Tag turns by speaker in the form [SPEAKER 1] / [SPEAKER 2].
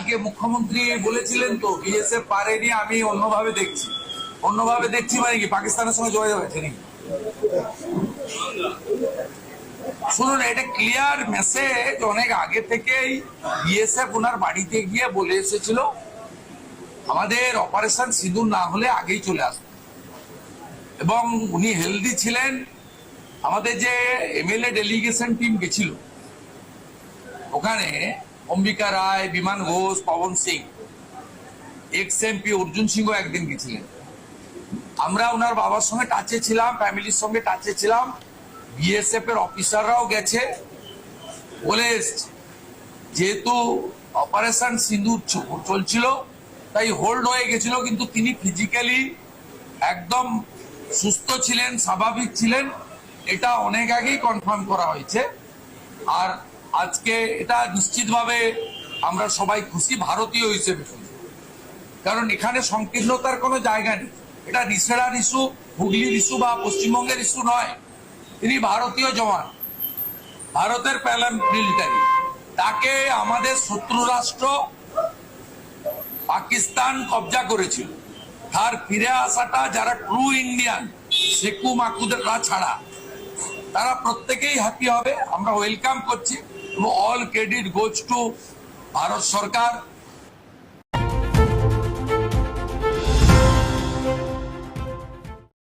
[SPEAKER 1] আজকে মুখ্যমন্ত্রী বলেছিলেন তো বিএসএফ পারেনি, আমি অন্যভাবে দেখছি মানে কি পাকিস্তানের সঙ্গে যোগাযোগ আছে নাকি? শুনুন, এটা ক্লিয়ার মেসেজ, অনেক আগে থেকেই বিএসএফ ওনার বাড়িতে গিয়ে বলে এসেছিল আমাদের অপারেশন সিঁদুর না হলে আগেই চলে আসবে, এবং উনি হেলদি ছিলেন। আমাদের যে এমএলএ ডেলিগেশন টিম গেছিল ওখানে, অম্বিকা রায়, বিমান ঘোষ, পবন সিং, এক্স এমপি অর্জুন সিংহ একদিন গেছিলেন। আমরা ওনার বাবার সঙ্গে টাচে ছিলাম, ফ্যামিলির সঙ্গে টাচে ছিলাম, বিএসএফ এর অফিসাররাও গেছে, বলে এসছে যেহেতু অপারেশন সিঁদুর চলছিল তাই হোল্ড হয়ে গেছিল, কিন্তু তিনি ফিজিক্যালি একদম সুস্থ ছিলেন, স্বাভাবিক ছিলেন, এটা অনেক আগেই কনফার্ম করা হয়েছে। আর আজকে এটা নিশ্চিতভাবে আমরা সবাই খুশি ভারতীয় হিসেবে, কারণ এখানে সংকীর্ণতার কোনো জায়গা নেই। এটা রিসেড়ার ইস্যু, হুগলির ইস্যু বা পশ্চিমবঙ্গের ইস্যু নয়। তিনি ভারতীয় জওয়ান, ভারতের প্যারামিলিটারি, তাকে আমাদের শত্রু রাষ্ট্র পাকিস্তান কবজা করেছিল। তার ফিরে আসাটা যারা ট্রু ইন্ডিয়ান শেকু মাকুদেররা ছাড়া তারা প্রত্যেকেই হ্যাপি হবে, আমরা ওয়েলকাম করছি। All credit goes to Bharat Sarkar,